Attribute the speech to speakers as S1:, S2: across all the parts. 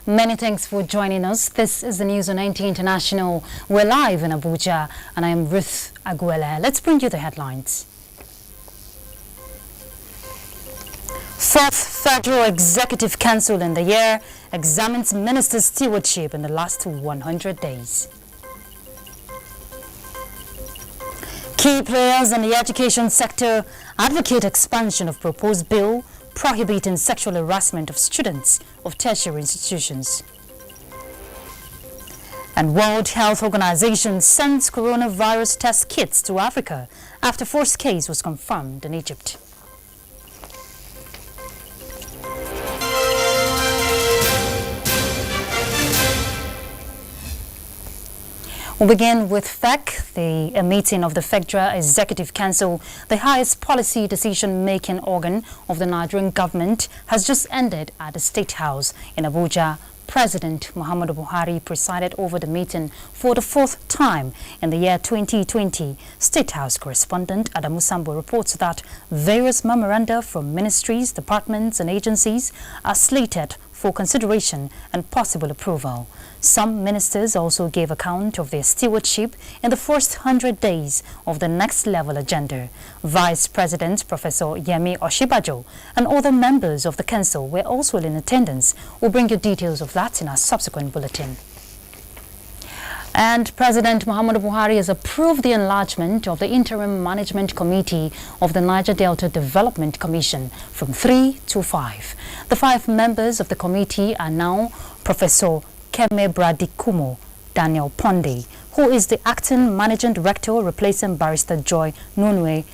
S1: Many thanks for joining us. This is the News on 90 International. We're live in Abuja, and I am Ruth Aguela. Let's bring you the headlines. Fourth Federal Executive Council in the year examines ministers' stewardship in the last 100 days. Key players in the education sector advocate expansion of proposed bill prohibiting sexual harassment of students of tertiary institutions. And World Health Organization sends coronavirus test kits to Africa after first case was confirmed in Egypt. We'll begin with FEC, a meeting of the Federal Executive Council, the highest policy decision-making organ of the Nigerian government, has just ended at the State House in Abuja. President Muhammadu Buhari presided over the meeting for the fourth time in the year 2020. State House correspondent Adamu Sambo reports that various memoranda from ministries, departments and agencies are slated for consideration and possible approval. Some ministers also gave account of their stewardship in the first 100 days of the next level agenda. Vice President Professor Yemi Oshibajo and other members of the council were also in attendance. We'll bring you details of that in our subsequent bulletin. And President Muhammadu Buhari has approved the enlargement of the Interim Management Committee of the Niger Delta Development Commission from 3 to 5. The 5 members of the committee are now Professor Keme Bradikumo Daniel Ponde, who is the acting managing director replacing Barrister Joy Nunwe,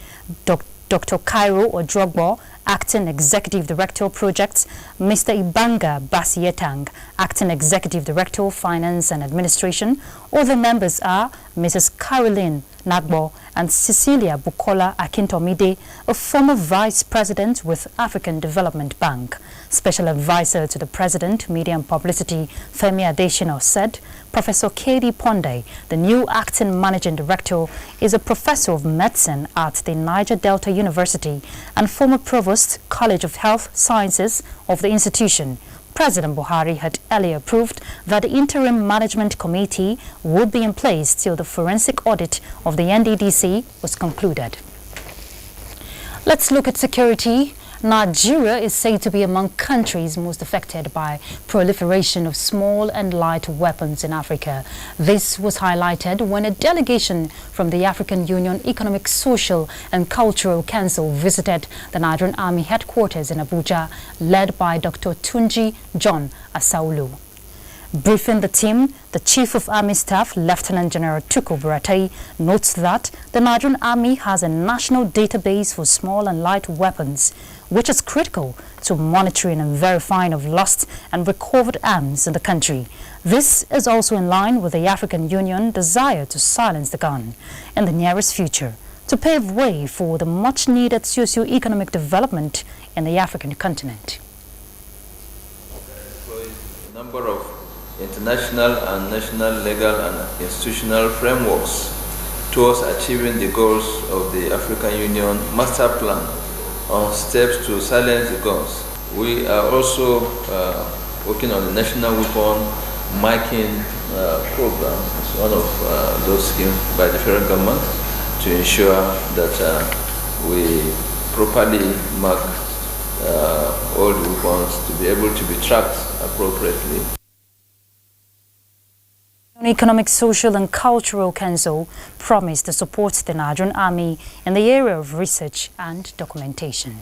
S1: Dr. Cairo Odrogbo, acting executive director projects, Mr. Ibanga Basietang, acting executive director finance and administration. Other members are Mrs. Caroline Nagbo and Cecilia Bukola Akintomide, a former vice president with African Development Bank. Special advisor to the president, media and publicity, Femi Adesina, said Professor K.D. Ponde, the new acting managing director, is a professor of medicine at the Niger Delta University and former provost, College of Health Sciences of the institution. President Buhari had earlier approved that the Interim Management Committee would be in place till the forensic audit of the NDDC was concluded. Let's look at security. Nigeria is said to be among countries most affected by proliferation of small and light weapons in Africa. This was highlighted when a delegation from the African Union Economic, Social and Cultural Council visited the Nigerian Army headquarters in Abuja, led by Dr. Tunji John Asaulu. Briefing the team, the Chief of Army Staff, Lieutenant General Tuku Buratai, notes that the Nigerian Army has a national database for small and light weapons, which is critical to monitoring and verifying of lost and recovered arms in the country. This is also in line with the African Union desire to silence the gun in the nearest future, to pave way for the much-needed socio-economic development in the African continent.
S2: A number of international and national legal and institutional frameworks towards achieving the goals of the African Union Master Plan on steps to silence the guns. We are also working on the National Weapon Marking Program as one of those schemes by the federal government to ensure that we properly mark all the weapons to be able to be tracked appropriately.
S1: Economic, Social and Cultural Council promised to support the Nigerian Army in the area of research and documentation.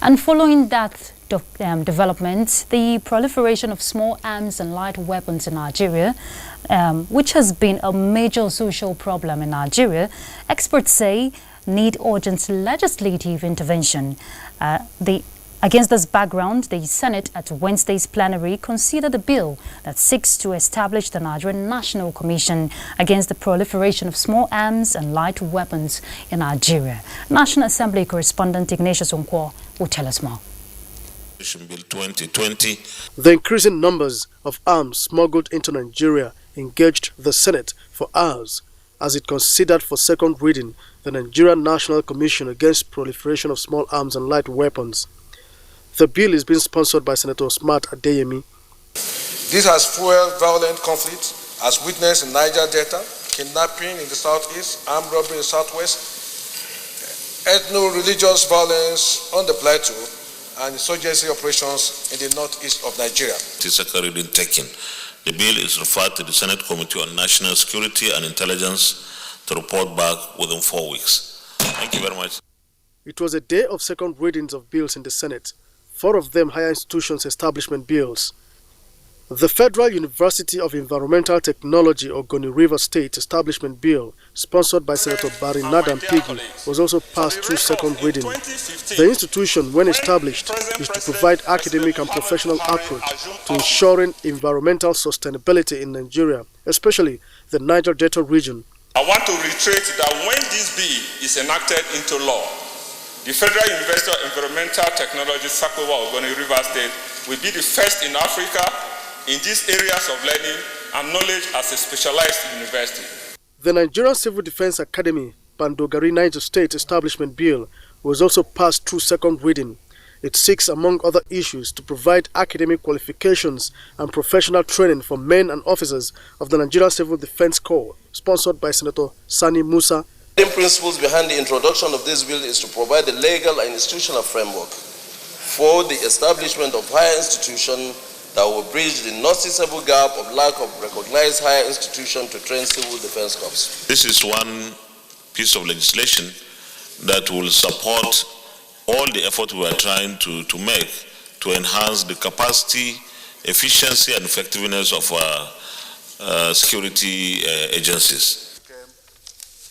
S1: And following that development, the proliferation of small arms and light weapons in Nigeria, which has been a major social problem in Nigeria, experts say need urgent legislative intervention. Against this background, the Senate at Wednesday's plenary considered a bill that seeks to establish the Nigerian National Commission against the proliferation of small arms and light weapons in Nigeria. National Assembly correspondent Ignatius Onkwo will tell us more.
S3: Bill 2020.
S4: The increasing numbers of arms smuggled into Nigeria engaged the Senate for hours as it considered for second reading the Nigerian National Commission against proliferation of small arms and light weapons. The bill is being sponsored by Senator Smart Adeyemi
S5: This has fueled violent conflict, as witnessed in Niger Delta, kidnapping in the southeast, armed robbery in the southwest, ethno-religious violence on the plateau, and insurgency operations in the northeast of Nigeria.
S3: It is a reading taken. The bill is referred to the Senate Committee on National Security and Intelligence to report back within 4 weeks. Thank you very much.
S4: It was a day of second readings of bills in the Senate, 4 of them higher institutions establishment bills. The Federal University of Environmental Technology Ogoni River State Establishment Bill, sponsored by Senator Barry Nadam Pigi, was also passed through second reading. The institution, when established, is to provide academic and professional approach to ensuring environmental sustainability in Nigeria, especially the Niger Delta region.
S6: I want to reiterate that when this bill is enacted into law, the Federal University of Environmental Technology, Sakowa Ogoni River State, will be the first in Africa in these areas of learning and knowledge as a specialized university.
S4: The Nigerian Civil Defense Academy, Bandogari Niger State Establishment Bill, was also passed through second reading. It seeks, among other issues, to provide academic qualifications and professional training for men and officers of the Nigerian Civil Defense Corps, sponsored by Senator Sani Musa.
S7: The principles behind the introduction of this bill is to provide the legal and institutional framework for the establishment of higher institutions that will bridge the noticeable gap of lack of recognized higher institution to train civil defense corps.
S3: This is one piece of legislation that will support all the effort we are trying to make to enhance the capacity, efficiency, and effectiveness of our security agencies.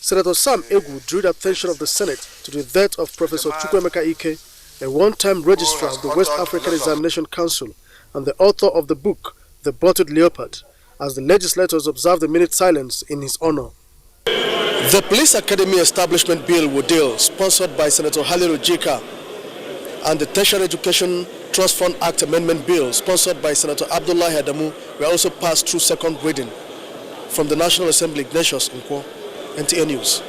S4: Senator Sam Egu drew the attention of the Senate to the death of Professor Chukwemeka Ike, a one-time registrar of the West African Examination Council and the author of the book, The Bottled Leopard, as the legislators observed a minute silence in his honor. The Police Academy Establishment Bill Wodil, sponsored by Senator Haliru Jika, and the Tertiary Education Trust Fund Act Amendment Bill, sponsored by Senator Abdullahi Adamu, were also passed through second reading. From the National Assembly, Ignatius Nkwo, NTA News.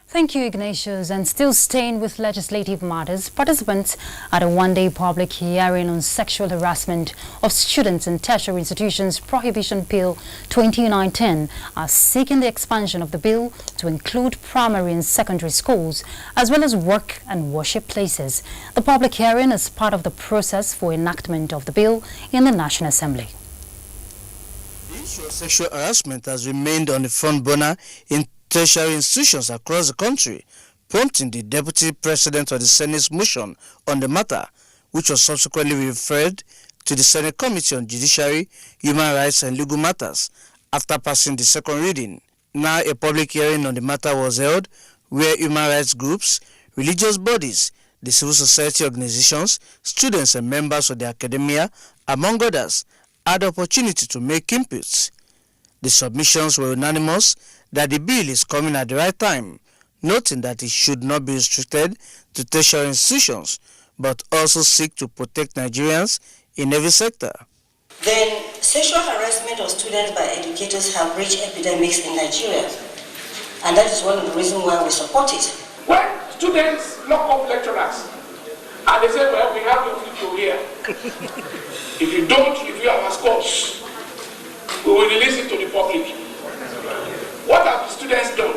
S1: Thank you, Ignatius. And still staying with legislative matters, participants at a one-day public hearing on sexual harassment of students in tertiary institutions Prohibition Bill 2019 are seeking the expansion of the bill to include primary and secondary schools, as well as work and worship places. The public hearing is part of the process for enactment of the bill in the National Assembly.
S8: The issue of sexual harassment has remained on the front burner in tertiary institutions across the country, prompting the Deputy President of the Senate's motion on the matter, which was subsequently referred to the Senate Committee on Judiciary, Human Rights and Legal Matters after passing the second reading. Now a public hearing on the matter was held where human rights groups, religious bodies, the civil society organizations, students and members of the academia, among others, had the opportunity to make inputs. The submissions were unanimous that the bill is coming at the right time, noting that it should not be restricted to tertiary institutions, but also seek to protect Nigerians in every sector.
S9: Then, sexual harassment of students by educators have reached epidemics in Nigeria, and that is one of the reasons why we support it.
S10: When students lock up lecturers, and they say, well, we have nothing to hear. If you don't review our scores, we will release it to the public. What have the students done?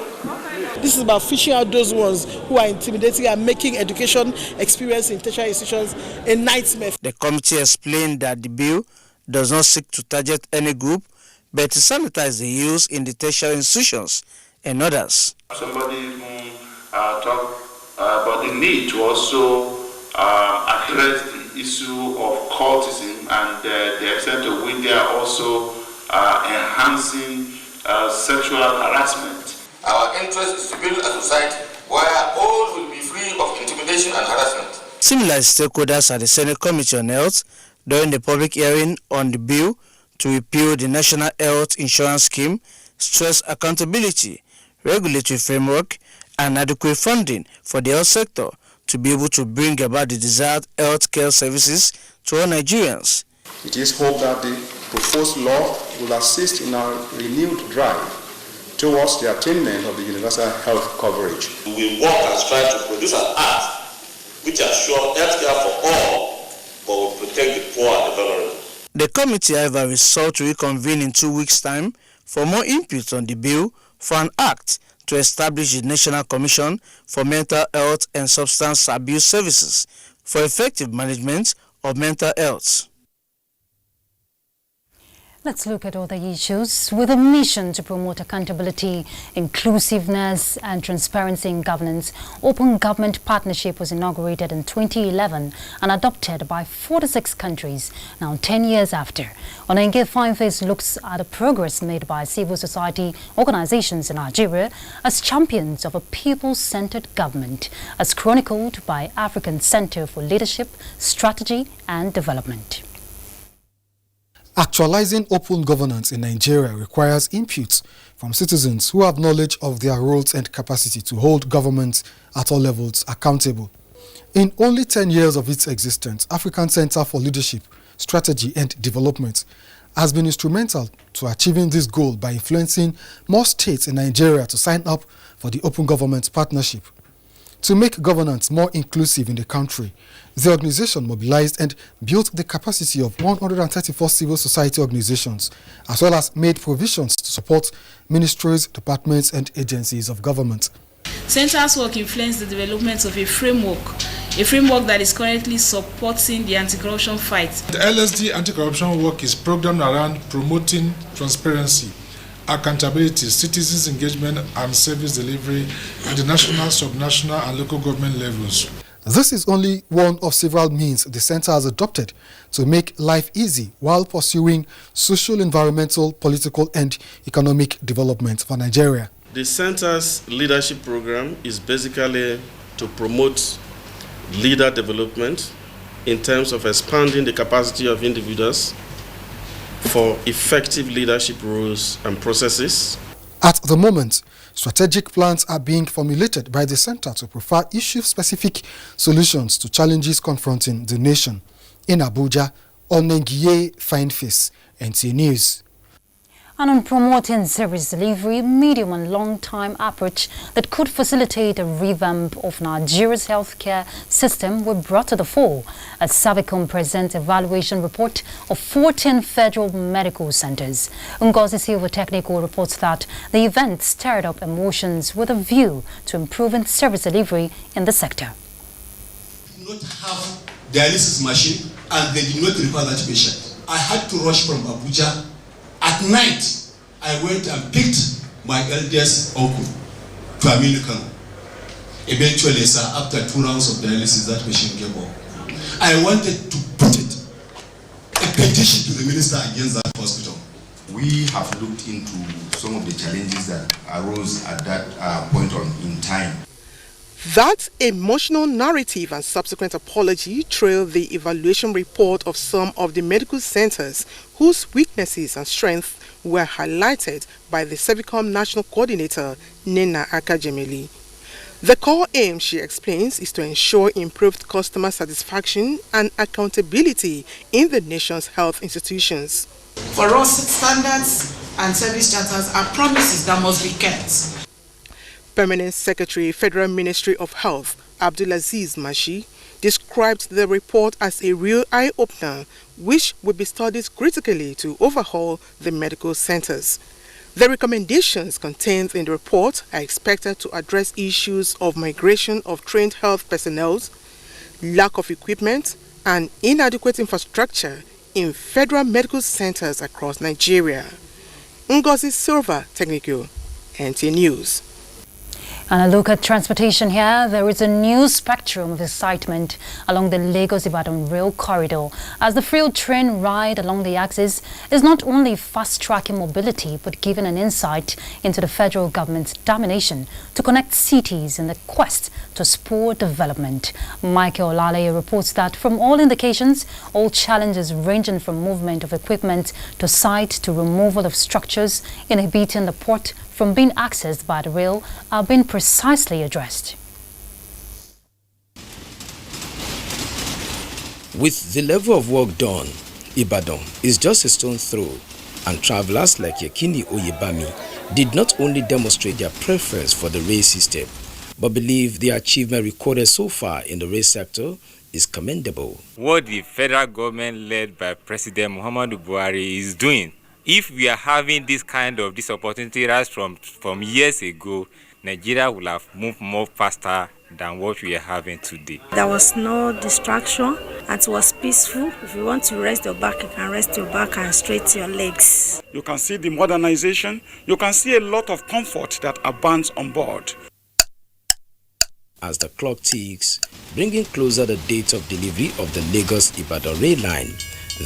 S11: This is about fishing out those ones who are intimidating and making education experience in tertiary institutions a nightmare.
S8: The committee explained that the bill does not seek to target any group, but to sanitize the use in the tertiary institutions and others.
S12: Somebody talked about the need to also address the issue of cultism and the extent to which they are also enhancing sexual harassment.
S7: Our interest is to build a society where all will be free of intimidation and harassment.
S8: Similar stakeholders at the Senate Committee on Health during the public hearing on the bill to repeal the National Health Insurance Scheme stress accountability, regulatory framework, and adequate funding for the health sector to be able to bring about the desired health care services to all Nigerians.
S13: It is hoped that the proposed law will assist in our renewed drive towards the attainment of the universal health coverage.
S14: We work and strive to produce an act which assures health care for all, but will protect the poor and the vulnerable.
S8: The committee, however, resolved to reconvene in 2 weeks' time for more input on the bill for an act to establish the National Commission for Mental Health and Substance Abuse Services for effective management of mental health.
S1: Let's look at other issues. With a mission to promote accountability, inclusiveness and transparency in governance, Open Government Partnership was inaugurated in 2011 and adopted by 46 countries, now 10 years after. Onenge Fineface looks at the progress made by civil society organizations in Nigeria as champions of a people-centered government, as chronicled by African Center for Leadership, Strategy and Development.
S15: Actualizing open governance in Nigeria requires input from citizens who have knowledge of their roles and capacity to hold governments at all levels accountable. In only 10 years of its existence, African Center for Leadership, Strategy and Development has been instrumental to achieving this goal by influencing more states in Nigeria to sign up for the Open Government Partnership. To make governance more inclusive in the country, the organization mobilized and built the capacity of 134 civil society organizations, as well as made provisions to support ministries, departments, and agencies of government.
S16: Center's work influenced the development of a framework that is currently supporting the anti-corruption fight.
S5: The LSD anti-corruption work is programmed around promoting transparency, accountability, citizens' engagement and service delivery at the national, subnational and local government levels.
S15: This is only one of several means the center has adopted to make life easy while pursuing social, environmental, political and economic development for Nigeria.
S17: The center's leadership program is basically to promote leader development in terms of expanding the capacity of individuals for effective leadership roles and processes.
S15: At the moment, strategic plans are being formulated by the center to provide issue-specific solutions to challenges confronting the nation. In Abuja, Onengiye Fineface, NTA News.
S1: And on promoting service delivery, medium and long-term approach that could facilitate a revamp of Nigeria's healthcare system were brought to the fore as Savicom presents evaluation report of 14 federal medical centers. Ngozi Silva Technical reports that the event stirred up emotions with a view to improving service delivery in the sector.
S18: Did not have dialysis machine and they did not refer that patient. I had to rush from Abuja. At night, I went and picked my eldest uncle to American. Eventually, sir, after 2 rounds of dialysis, that patient gave up. I wanted to put a petition to the minister against that hospital.
S19: We have looked into some of the challenges that arose at that point in time.
S11: That emotional narrative and subsequent apology trailed the evaluation report of some of the medical centers whose weaknesses and strengths were highlighted by the Savicom National Coordinator, Nena Akajemeli. The core aim, she explains, is to ensure improved customer satisfaction and accountability in the nation's health institutions.
S20: For us, standards and service charters are promises that must be kept.
S11: Permanent Secretary, Federal Ministry of Health, Abdulaziz Mashi, described the report as a real eye-opener, which will be studied critically to overhaul the medical centers. The recommendations contained in the report are expected to address issues of migration of trained health personnel, lack of equipment, and inadequate infrastructure in federal medical centers across Nigeria. Ngozi Silva, Technical, NTA News.
S1: And a look at transportation here. There is a new spectrum of excitement along the Lagos-Ibadan rail corridor as the freight train ride along the axis is not only fast-tracking mobility but giving an insight into the federal government's determination to connect cities in the quest to spur development. Michael Olale reports that from all indications, all challenges ranging from movement of equipment to site to removal of structures inhibiting the port from being accessed by the rail are being precisely addressed.
S21: With the level of work done, Ibadan is just a stone throw, and travelers like Yekini Oyebami did not only demonstrate their preference for the rail system, but believe the achievement recorded so far in the rail sector is commendable.
S2: What the federal government led by President Muhammadu Buhari is doing, if we are having this kind of this opportunity right from years ago, Nigeria will have moved more faster than what we are having today.
S22: There was no distraction and it was peaceful. If you want to rest your back, you can rest your back and straight your legs.
S23: You can see the modernization. You can see a lot of comfort that abounds on board.
S21: As the clock ticks, bringing closer the date of delivery of the Lagos-Ibadan rail line,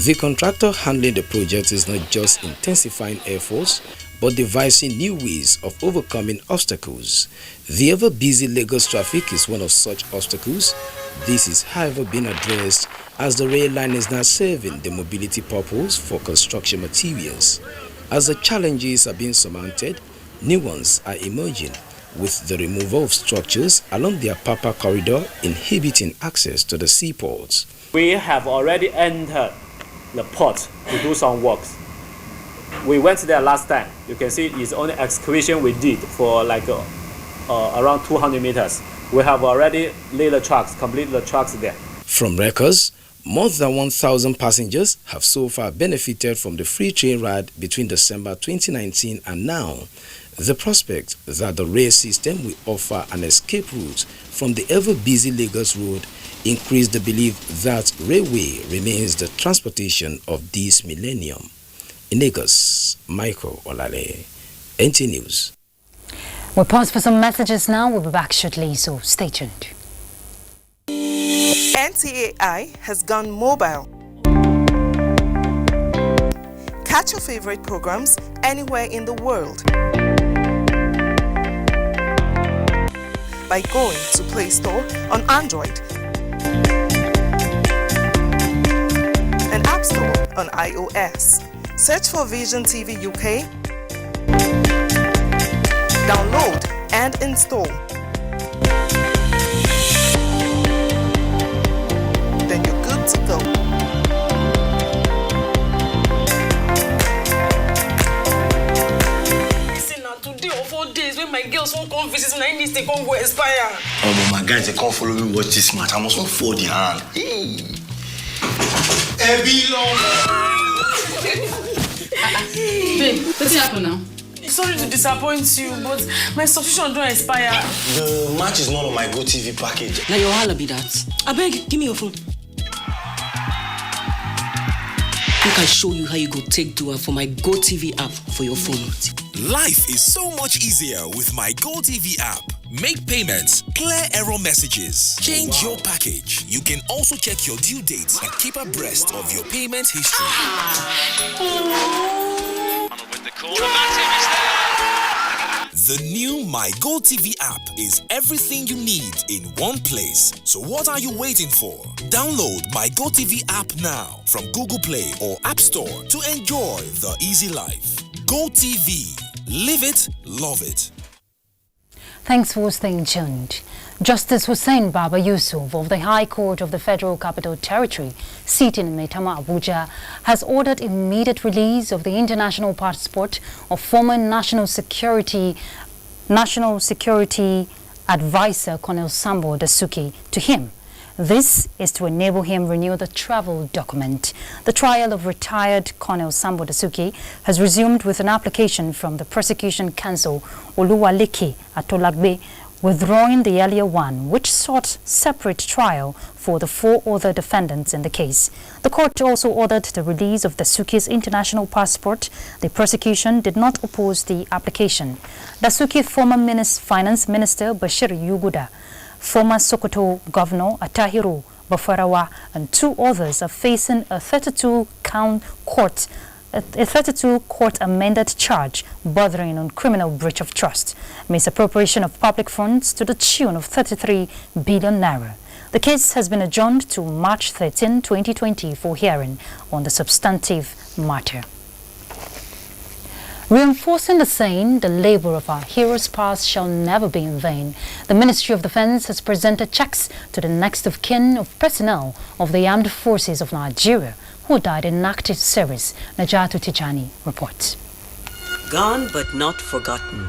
S21: the contractor handling the project is not just intensifying efforts, but devising new ways of overcoming obstacles. The ever-busy Lagos traffic is one of such obstacles. This is, however, being addressed as the rail line is now serving the mobility purpose for construction materials. As the challenges are being surmounted, new ones are emerging, with the removal of structures along the Apapa corridor inhibiting access to the seaports.
S24: We have already entered the port to do some works. We went there last time. You can see it's only excavation we did for like around 200 meters. We have already laid the tracks, completed the tracks there.
S21: From records, more than 1,000 passengers have so far benefited from the free train ride between December 2019 and now. The prospect that the rail system will offer an escape route from the ever-busy Lagos road increase the belief that railway remains the transportation of this millennium. In Lagos, Michael Olale, NT News.
S1: We'll pause for some messages now. We'll be back shortly, so stay tuned.
S25: NTAI has gone mobile. Catch your favorite programs anywhere in the world by going to Play Store on Android and App Store on iOS. Search for Vision TV UK, download and install. Then you're good to go.
S26: Today or 4 days when my girls won't come visit and I need to come go expire.
S27: Oh, but my guys, they can't follow me watch this match. I must not fold the hand.
S26: Babe, what's happening now? Sorry to disappoint you, but my subscription don't expire.
S27: The match is not on my GoTV package.
S26: Now your holla be that. I beg, give me your phone.
S28: Make I show you how you go take do it for my GoTV app for your phone.
S29: Life is so much easier with my GoTV app. Make payments, clear error messages, change your package. You can also check your due dates and keep abreast of your payment history. The new My GoTV app is everything you need in one place. So what are you waiting for? Download My GoTV app now from Google Play or App Store to enjoy the easy life. GoTV. Live it, love it.
S1: Thanks for staying tuned. Justice Hussein Baba Yusuf of the High Court of the Federal Capital Territory, sitting in Maitama, Abuja, has ordered immediate release of the international passport of former National Security Advisor Colonel Sambo Dasuki to him. This is to enable him renew the travel document. The trial of retired Colonel Sambo Dasuki has resumed with an application from the Prosecution Counsel Oluwaleke Atolagbe, withdrawing the earlier one, which sought separate trial for the 4 other defendants in the case. The court also ordered the release of Dasuki's international passport. The prosecution did not oppose the application. Dasuki, former Finance Minister Bashir Yuguda, former Sokoto Governor Atahiru Bafarawa, and 2 others are facing a 32-count court amended charge bordering on criminal breach of trust, misappropriation of public funds to the tune of 33 billion naira. The case has been adjourned to March 13, 2020 for hearing on the substantive matter. Reinforcing the saying, the labor of our heroes past shall never be in vain, the Ministry of Defense has presented checks to the next of kin of personnel of the Armed Forces of Nigeria who died in active service. Najatu Tijani reports.
S30: Gone but not forgotten.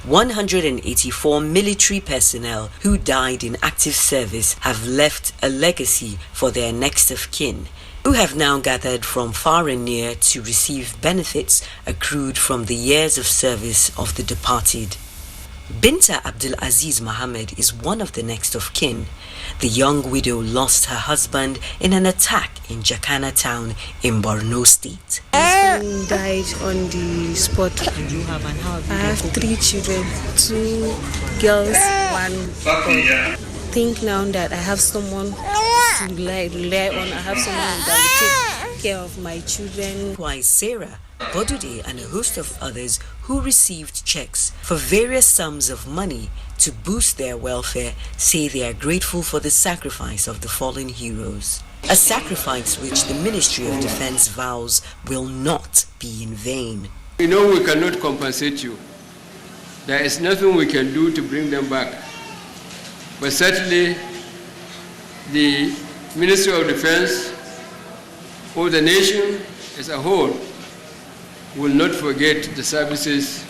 S3: 184 military personnel who died in active service have left a legacy for their next of kin, who have now gathered from far and near to receive benefits accrued from the years of service of the departed. Binta Abdul Aziz Mohammed is one of the next of kin. The young widow lost her husband in an attack in Jakana town in Borno State.
S22: My husband died on the spot. I have 3 children, 2 girls, 1 boy. I think now that I have someone to rely on, I have someone that will take care of my children.
S3: Likewise, Sarah, Bodude and a host of others who received checks for various sums of money to boost their welfare say they are grateful for the sacrifice of the fallen heroes. A sacrifice which the Ministry of Defense vows will not be in vain.
S4: We know we cannot compensate you. There is nothing we can do to bring them back. But certainly the Ministry of Defense or the nation as a whole will not forget the services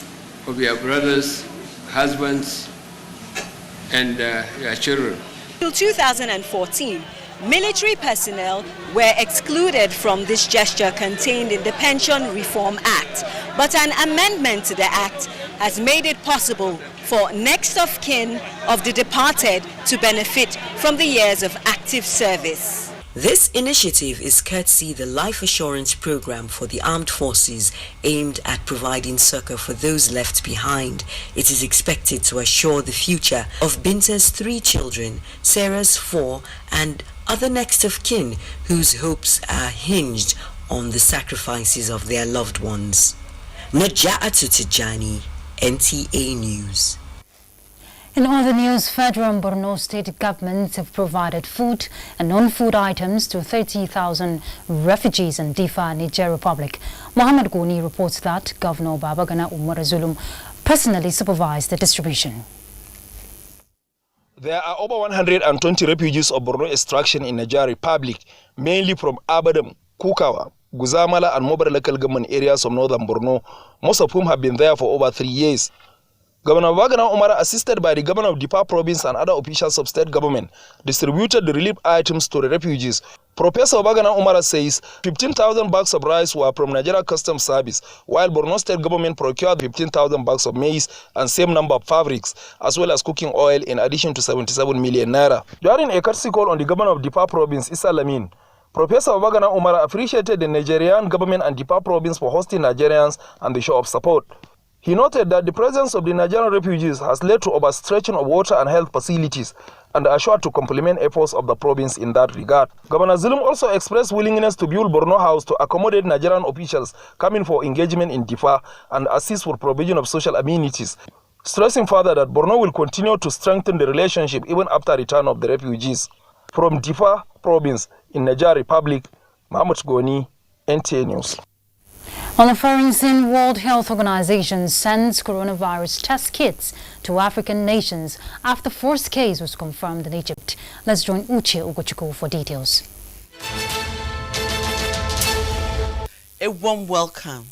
S4: of your brothers, husbands, and your children.
S6: Till 2014, military personnel were excluded from this gesture contained in the Pension Reform Act, but an amendment to the Act has made it possible for next of kin of the departed to benefit from the years of active service.
S3: This initiative is courtesy the Life Assurance Program for the Armed Forces, aimed at providing succor for those left behind. It is expected to assure the future of Binta's 3 children, Sarah's 4, and other next of kin whose hopes are hinged on the sacrifices of their loved ones. Naja'atu Tijani, NTA News.
S1: In other news, federal and Borno state governments have provided food and non-food items to 30,000 refugees in Difa, Niger Republic. Mohammed Goni reports that Governor Babagana Umar Zulum personally supervised the distribution.
S7: There are over 120 refugees of Borno extraction in Niger Republic, mainly from Abadam, Kukawa, Guzamala and Mobile local government areas of northern Borno, most of whom have been there for over 3 years. Governor Babagana Umar, assisted by the governor of Difa province and other officials of state government, distributed the relief items to the refugees. Professor Babagana Umar says 15,000 bags of rice were from Nigeria Customs Service, while Borno state government procured 15,000 bags of maize and same number of fabrics, as well as cooking oil in addition to 77 million naira. During a courtesy call on the governor of Difa province, Issa Lamin, Professor Babagana Umar appreciated the Nigerian government and Difa province for hosting Nigerians and the show of support. He noted that the presence of the Nigerian refugees has led to overstretching of water and health facilities and assured to complement efforts of the province in that regard. Governor Zulum also expressed willingness to build Borno House to accommodate Nigerian officials coming for engagement in Difa and assist with provision of social amenities, stressing further that Borno will continue to strengthen the relationship even after return of the refugees. From Difa province in Niger Republic, Mahmoud Goni, NTA News.
S1: On the foreign scene, World Health Organization sends coronavirus test kits to African nations after first case was confirmed in Egypt. Let's join Uche Ugochukwu for details.
S9: A warm welcome.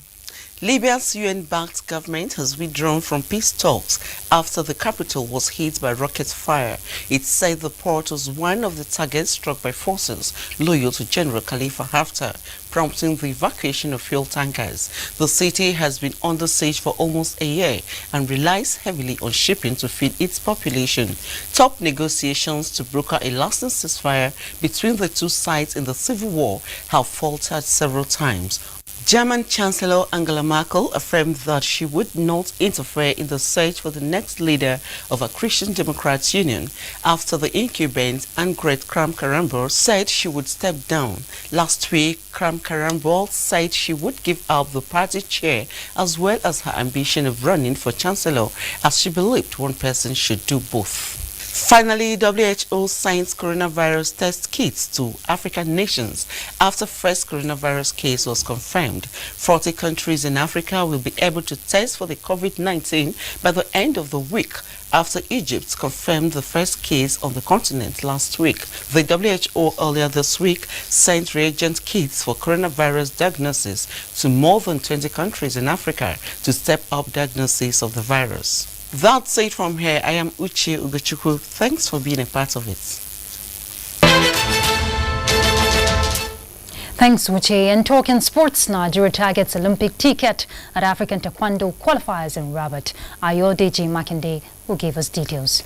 S9: Libya's UN-backed government has withdrawn from peace talks after the capital was hit by rocket fire. It said the port was one of the targets struck by forces loyal to General Khalifa Haftar, prompting the evacuation of fuel tankers. The city has been under siege for almost a year and relies heavily on shipping to feed its population. Top negotiations to broker a lasting ceasefire between the two sides in the civil war have faltered several times. German Chancellor Angela Merkel affirmed that she would not interfere in the search for the next leader of a Christian Democrats Union after the incumbent Annegret Kramp-Karrenbauer said she would step down. Last week, Kramp-Karrenbauer said she would give up the party chair as well as her ambition of running for Chancellor, as she believed one person should do both. Finally, WHO sends coronavirus test kits to African nations after first coronavirus case was confirmed. 40 countries in Africa will be able to test for the COVID-19 by the end of the week after Egypt confirmed the first case on the continent last week. The WHO earlier this week sent reagent kits for coronavirus diagnosis to more than 20 countries in Africa to step up diagnosis of the virus. That's it from here. I am Uche Ugochukwu. Thanks for being a part of it.
S1: Thanks, Uche. And talking sports, Nigeria targets Olympic ticket at African Taekwondo qualifiers in Rabat. Ayodeji Makinde will give us details.